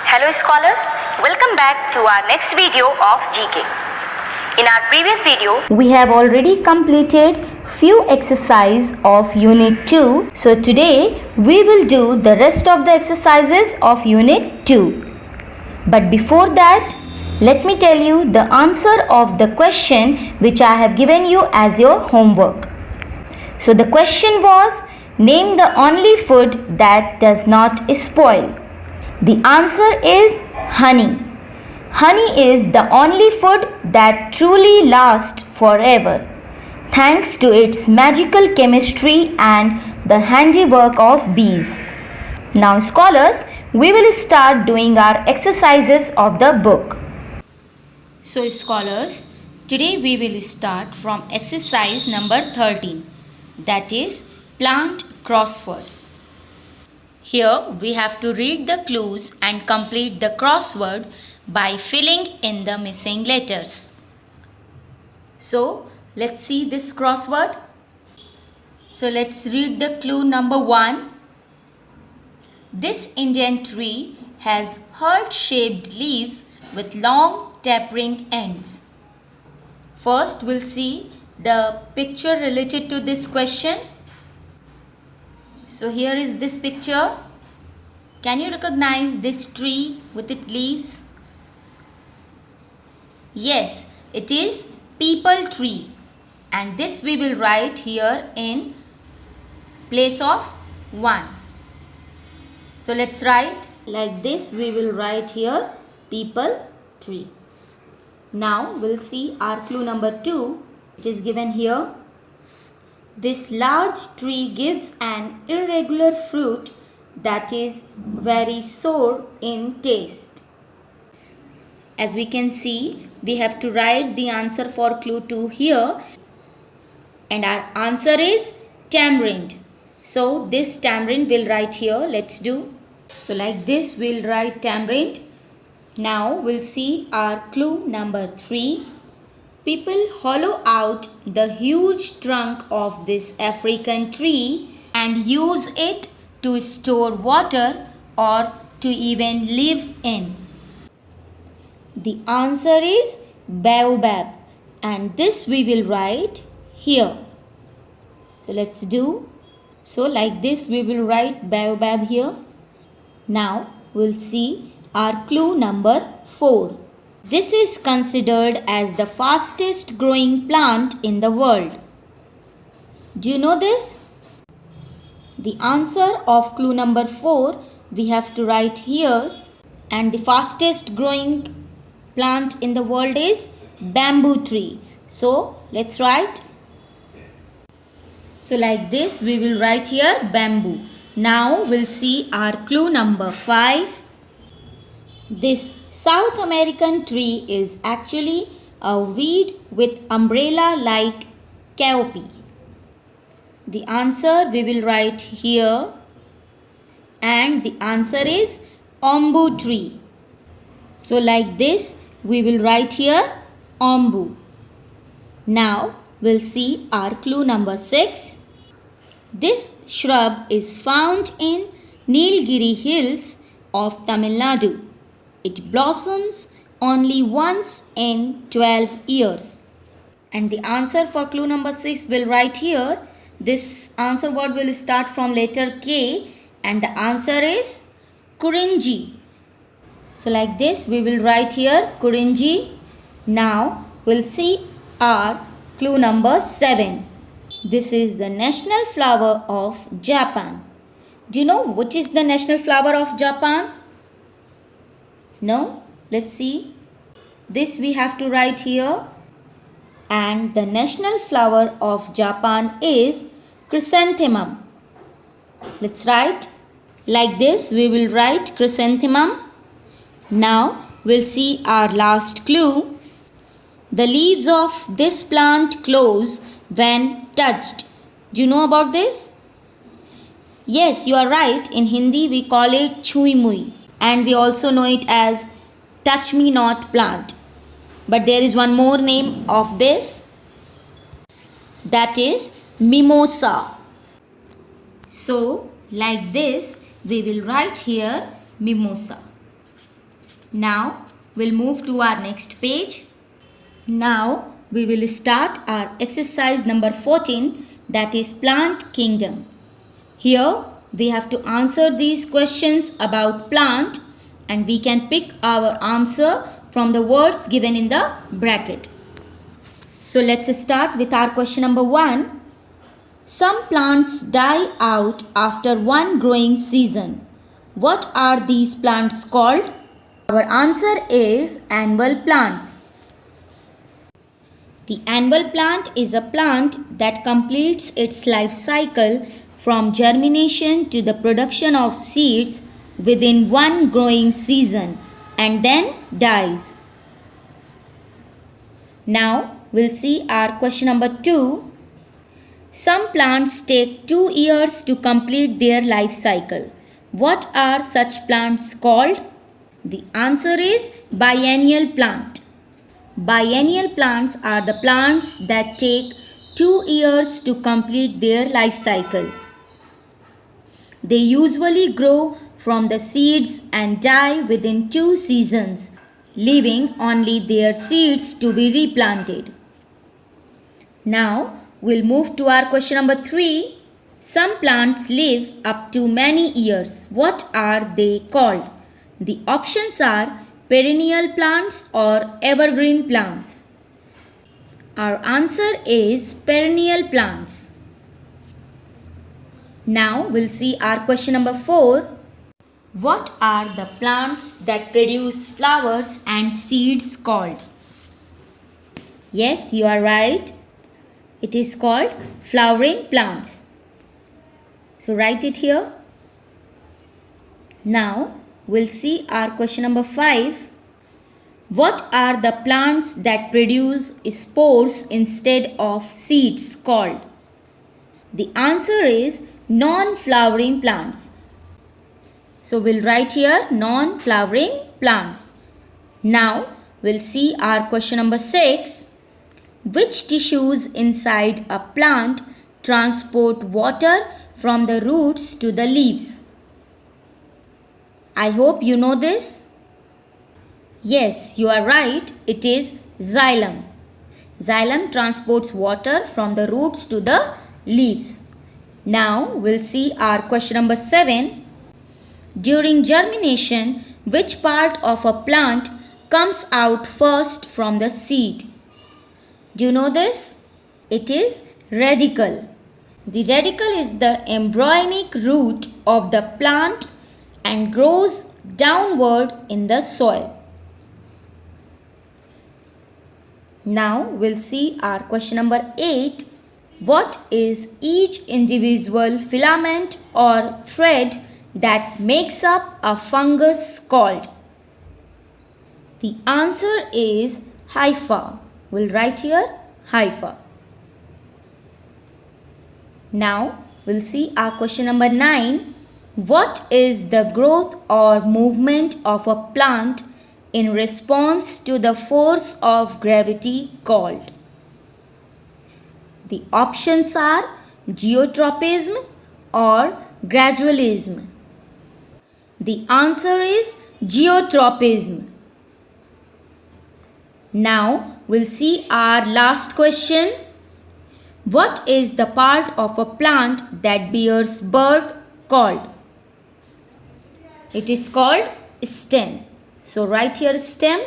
Hello scholars, welcome back to our next video of GK. In our previous video, we have already completed few exercises of Unit 2. So today we will do the rest of the exercises of Unit 2. But before that, let me tell you the answer of the question which I have given you as your homework. So the question was, name the only food that does not spoil. The answer is honey. Honey is the only food that truly lasts forever, thanks to its magical chemistry and the handiwork of bees. Now scholars, we will start doing our exercises of the book. So scholars, today we will start from exercise number 13, that is plant crossword. Here we have to read the clues and complete the crossword by filling in the missing letters. So let's see this crossword. So let's read the clue number 1. This Indian tree has heart-shaped leaves with long tapering ends. First we'll see the picture related to this question. So here is this picture. Can you recognize this tree with its leaves? Yes, it is peepal tree, and this we will write here in place of 1. So let's write like this. We will write here peepal tree. Now we'll see our clue number 2. It is given here. This large tree gives an irregular fruit that is very sour in taste. As we can see, we have to write the answer for clue 2 here, and our answer is tamarind. So this tamarind we'll write here. Let's do. So like this we'll write tamarind. Now we'll see our clue number 3. People hollow out the huge trunk of this African tree and use it to store water or to even live in. The answer is baobab, and this we will write here. So let's do. So like this we will write baobab here. Now we'll see our clue number 4. This is considered as the fastest growing plant in the world. Do you know this? The answer of clue number 4 we have to write here, and the fastest growing plant in the world is bamboo tree. So let's write. So like this we will write here bamboo. Now we'll see our clue number 5. This South American tree is actually a weed with umbrella-like canopy. The answer we will write here, and the answer is ombu tree. So like this we will write here ombu. Now we'll see our clue number 6. This shrub is found in Nilgiri hills of Tamil Nadu. It blossoms only once in 12 years. And the answer for clue number 6 will write here. This answer word will start from letter K, and the answer is Kurinji. So like this we will write here Kurinji. Now we'll see our clue number 7. This is the national flower of Japan. Do you know which is the national flower of Japan? No? Let's see. This we have to write here, and the national flower of Japan is chrysanthemum. Let's write. Like this we will write chrysanthemum. Now we'll see our last clue. The leaves of this plant close when touched. Do you know about this? Yes, you are right. In Hindi we call it chui mui, and we also know it as touch me not plant. But there is one more name of this, that is mimosa. So like this we will write here mimosa. Now we'll move to our next page. Now we will start our exercise number 14, that is Plant Kingdom. Here we have to answer these questions about plant and we can pick our answer from the words given in the bracket. So let's start with our question number 1. Some plants die out after one growing season. What are these plants called? Our answer is annual plants. The annual plant is a plant that completes its life cycle from germination to the production of seeds within one growing season and then dies. Now we'll see our question number 2. Some plants take 2 years to complete their life cycle. What are such plants called? The answer is biennial plant. Biennial plants are the plants that take 2 years to complete their life cycle. They usually grow from the seeds and die within 2 seasons, leaving only their seeds to be replanted. Now we'll move to our question number 3. Some plants live up to many years. What are they called? The options are perennial plants or evergreen plants. Our answer is perennial plants. Now we'll see our question number 4. What are the plants that produce flowers and seeds called? Yes, you are right. It is called flowering plants. So write it here. Now we'll see our question number 5. What are the plants that produce spores instead of seeds called? The answer is non-flowering plants. So we'll write here non-flowering plants. Now we'll see our question number 6. Which tissues inside a plant transport water from the roots to the leaves? I hope you know this. Yes, you are right. It is xylem. Xylem transports water from the roots to the leaves. Now we'll see our question number 7. During germination, which part of a plant comes out first from the seed? Do you know this? It is radicle. The radicle is the embryonic root of the plant and grows downward in the soil. Now we'll see our question number 8. What is each individual filament or thread that makes up a fungus called? The answer is hypha. We'll write here hypha. Now we'll see our question number 9. What is the growth or movement of a plant in response to the force of gravity called? The options are geotropism or gradualism. The answer is geotropism. Now we'll see our last question. What is the part of a plant that bears bud called? It is called stem. So write here stem.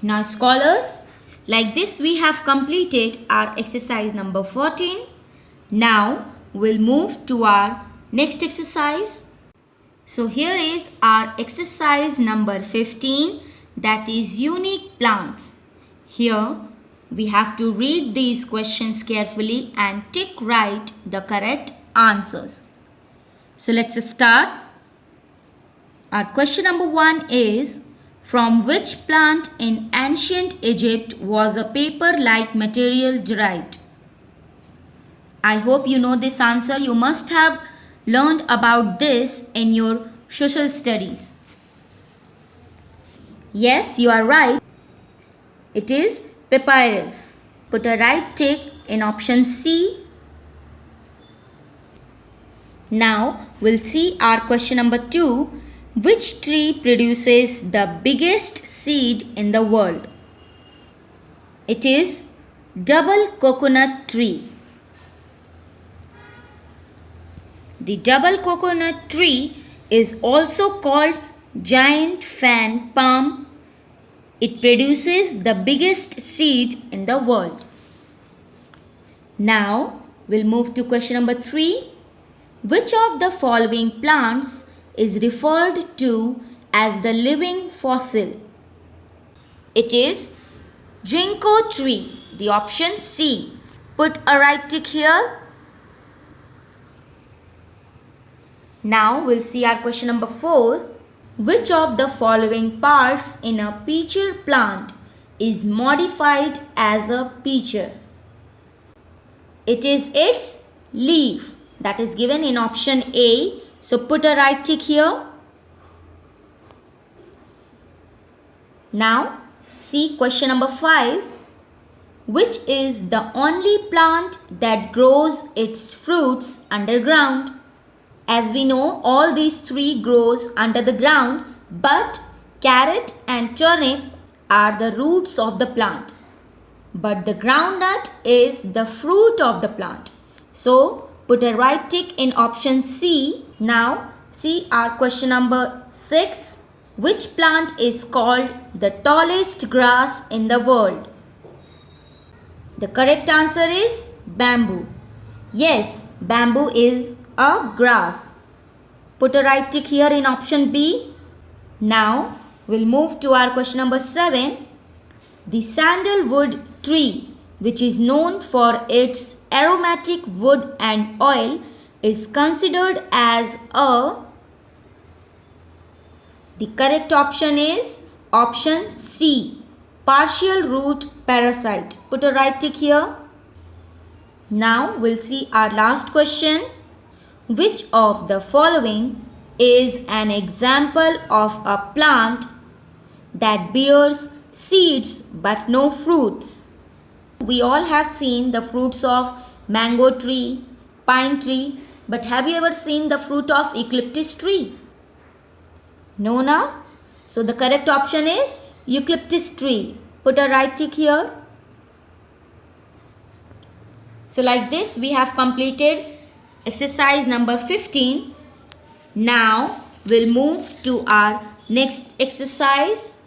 Now scholars, like this we have completed our exercise number 14. Now we'll move to our next exercise. So here is our exercise number 15, that is unique plants. Here we have to read these questions carefully and tick right the correct answers. So let's start. Our question number 1 is, from which plant in ancient Egypt was a paper-like material derived? I hope you know this answer. You must have learned about this in your social studies. Yes, you are right. It is papyrus. Put a right tick in option C. Now we'll see our question number 2. Which tree produces the biggest seed in the world? It is double coconut tree. The double coconut tree is also called giant fan palm. It produces the biggest seed in the world. Now we'll move to question number 3. Which of the following plants is referred to as the living fossil? It is ginkgo tree. The option C. Put a right tick here. Now we'll see our question number 4. Which of the following parts in a pitcher plant is modified as a pitcher? It is its leaf, that is given in option A. So put a right tick here. Now see question number 5. Which is the only plant that grows its fruits underground? As we know, all these three grows under the ground, but carrot and turnip are the roots of the plant. But the groundnut is the fruit of the plant. So put a right tick in option C. Now see our question number 6. Which plant is called the tallest grass in the world? The correct answer is bamboo. Yes, bamboo is a grass. Put a right tick here in option B. Now we'll move to our question number 7. The sandalwood tree, which is known for its aromatic wood and oil, is considered as a... The correct option is option C, partial root parasite. Put a right tick here. Now we'll see our last question. Which of the following is an example of a plant that bears seeds but no fruits? We all have seen the fruits of mango tree, pine tree, but have you ever seen the fruit of eucalyptus tree? No, na? So the correct option is eucalyptus tree. Put a right tick here. So like this we have completed exercise number 15. Now we'll move to our next exercise.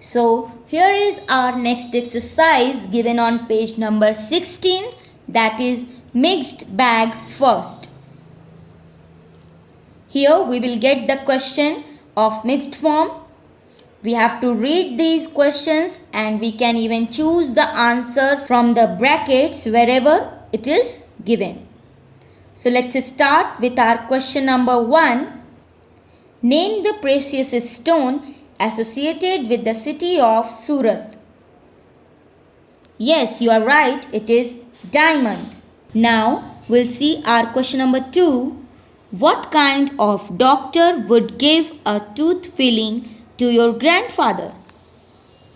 So here is our next exercise given on page number 16, that is mixed bag first. Here we will get the question of mixed form. We have to read these questions and we can even choose the answer from the brackets wherever it is given. So let's start with our question number 1. Name the precious stone associated with the city of Surat. Yes, you are right, it is diamond. Now we'll see our question number 2. What kind of doctor would give a tooth filling to your grandfather?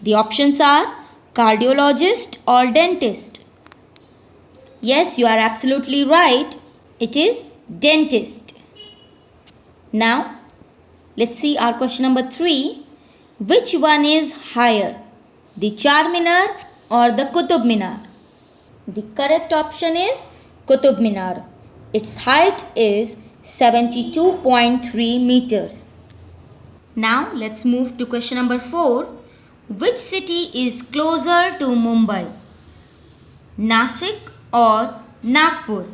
The options are cardiologist or dentist. Yes, you are absolutely right. It is dentist. Now, let's see our question number 3. Which one is higher, the Charminar or the Qutub Minar? The correct option is Qutub Minar. Its height is 72.3 meters. Now, let's move to question number 4. Which city is closer to Mumbai, Nasik or Nagpur?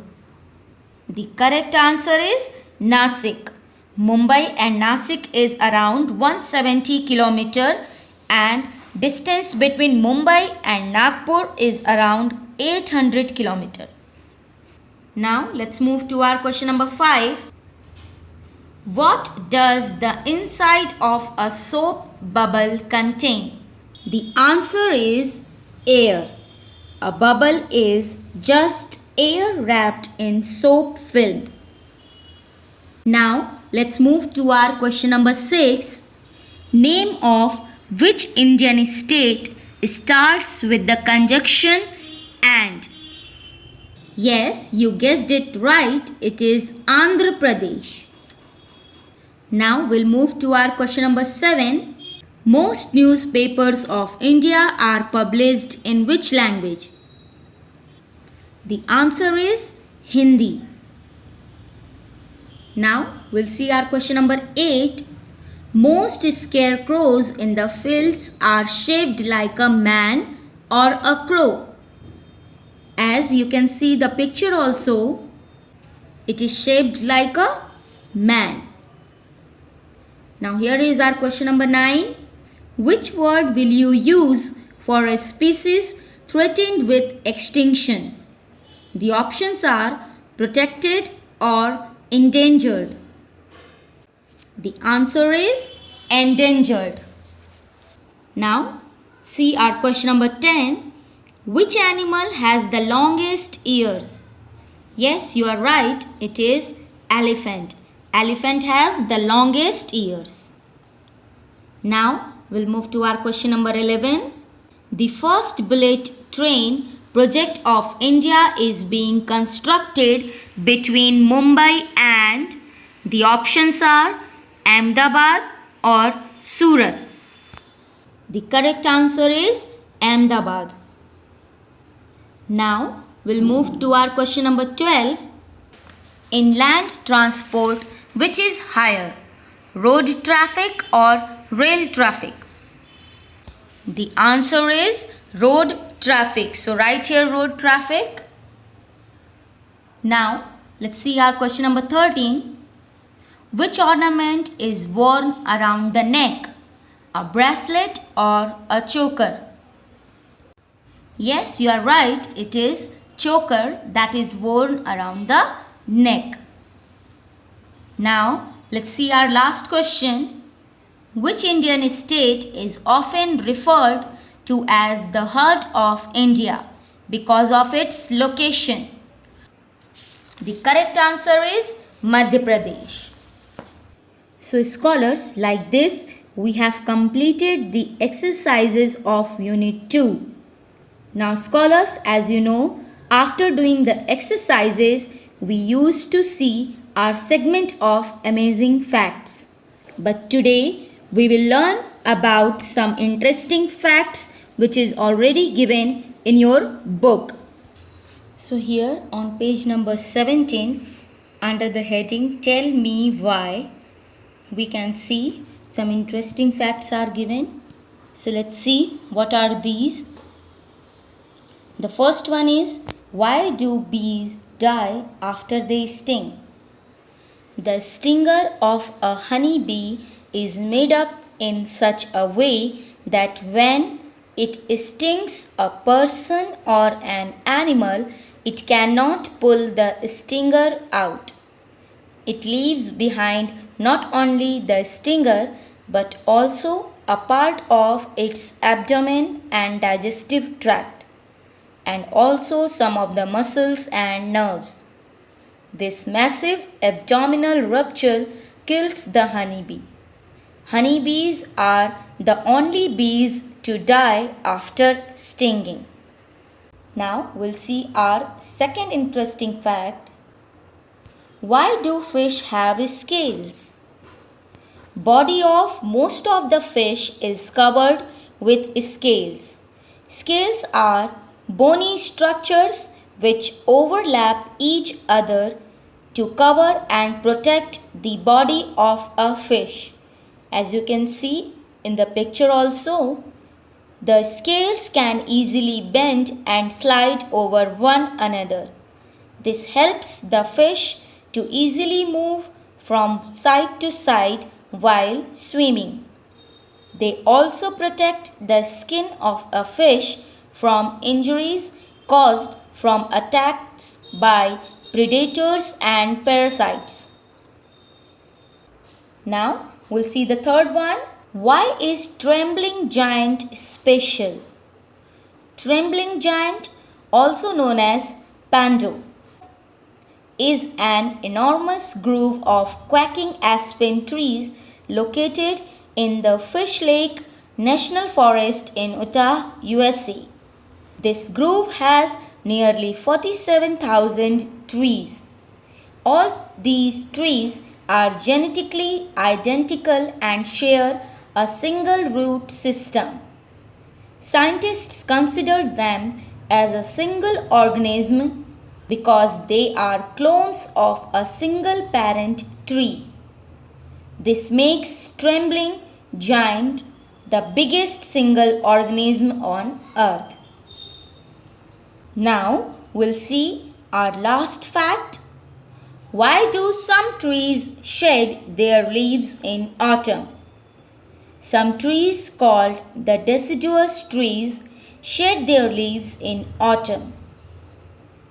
The correct answer is Nasik. Mumbai and Nasik is around 170 km and distance between Mumbai and Nagpur is around 800 km. Now let's move to our question number 5. What does the inside of a soap bubble contain? The answer is air. A bubble is just air wrapped in soap film. Now let's move to our question number 6. Name of which Indian state starts with the conjunction and? Yes, you guessed it right. It is Andhra Pradesh. Now we'll move to our question number 7. Most newspapers of India are published in which language? The answer is Hindi. Now we'll see our question number 8. Most scarecrows in the fields are shaped like a man or a crow. As you can see the picture also, it is shaped like a man. Now here is our question number 9. Which word will you use for a species threatened with extinction? The options are protected or endangered. The answer is endangered. Now see our question number 10. Which animal has the longest ears? Yes, you are right. It is elephant. Elephant has the longest ears. Now we'll move to our question number 11. The first bullet train project of India is being constructed between Mumbai and the options are Ahmedabad or Surat. The correct answer is Ahmedabad. Now we'll move to our question number 12. In land transport, which is higher, road traffic or rail traffic? The answer is road traffic. So write here road traffic. Now let's see our question number 13. Which ornament is worn around the neck? A bracelet or a choker? Yes, you are right. It is choker that is worn around the neck. Now let's see our last question. Which Indian state is often referred to as the heart of India because of its location? The correct answer is Madhya Pradesh. So scholars, like this we have completed the exercises of Unit 2. Now scholars, as you know, after doing the exercises we used to see our segment of amazing facts. But today we will learn about some interesting facts which is already given in your book. So here on page number 17, under the heading Tell Me Why, we can see some interesting facts are given. So let's see what are these. The first one is, why do bees die after they sting? The stinger of a honey bee is made up in such a way that when it stings a person or an animal, it cannot pull the stinger out. It leaves behind not only the stinger but also a part of its abdomen and digestive tract, and also some of the muscles and nerves. This massive abdominal rupture kills the honeybee. Honeybees are the only bees to die after stinging. Now we'll see our second interesting fact. Why do fish have scales? Body of most of the fish is covered with scales. Scales are bony structures which overlap each other to cover and protect the body of a fish. As you can see in the picture also, the scales can easily bend and slide over one another. This helps the fish to easily move from side to side while swimming. They also protect the skin of a fish from injuries caused from attacks by predators and parasites. Now we'll see the third one. Why is trembling giant special? Trembling giant, also known as Pando, is an enormous grove of quaking aspen trees located in the Fish Lake National Forest in Utah, USA. This grove has nearly 47,000 trees. All these trees are genetically identical and share a single root system. Scientists consider them as a single organism because they are clones of a single parent tree. This makes trembling giant the biggest single organism on earth. Now we'll see our last fact. Why do some trees shed their leaves in autumn? Some trees called the deciduous trees shed their leaves in autumn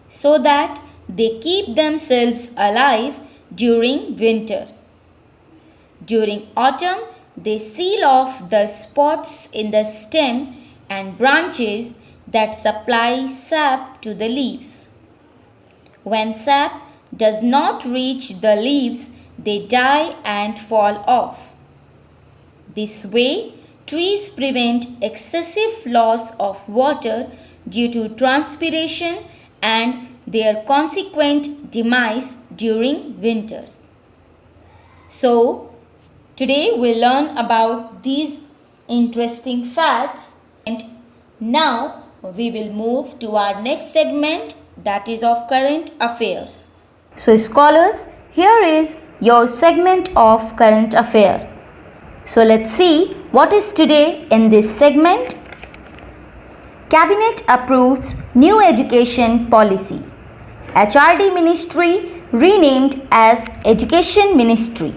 so that they keep themselves alive during winter. During autumn, they seal off the spots in the stem and branches that supply sap to the leaves. When sap does not reach the leaves, they die and fall off. This way, trees prevent excessive loss of water due to transpiration and their consequent demise during winters. So, today we learn about these interesting facts, and now we will move to our next segment, that is of current affairs. So scholars, here is your segment of current affair. So let's see what is today in this segment. Cabinet approves new education policy. HRD Ministry renamed as Education Ministry.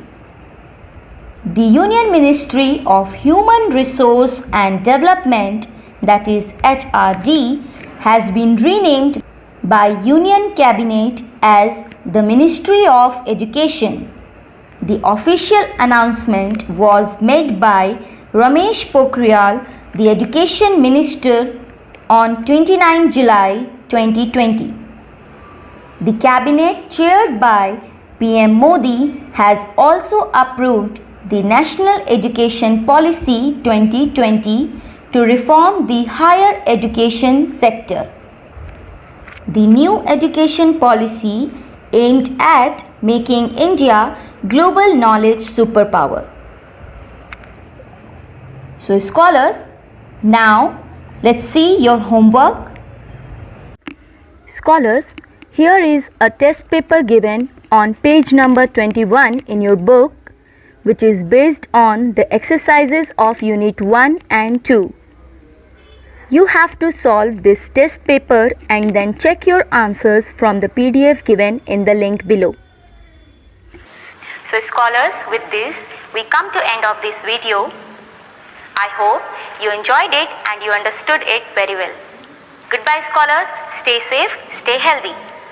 The Union Ministry of Human Resource and Development, that is HRD, has been renamed by Union Cabinet as the Ministry of Education. The official announcement was made by Ramesh Pokhriyal, the Education Minister, on 29 July 2020. The Cabinet chaired by PM Modi has also approved the National Education Policy 2020 to reform the higher education sector. The new education policy aimed at making India global knowledge superpower. So scholars, now let's see your homework. Scholars, here is a test paper given on page number 21 in your book, which is based on the exercises of Unit 1 and 2. You have to solve this test paper and then check your answers from the PDF given in the link below. So scholars, with this, we come to end of this video. I hope you enjoyed it and you understood it very well. Goodbye scholars, stay safe, stay healthy.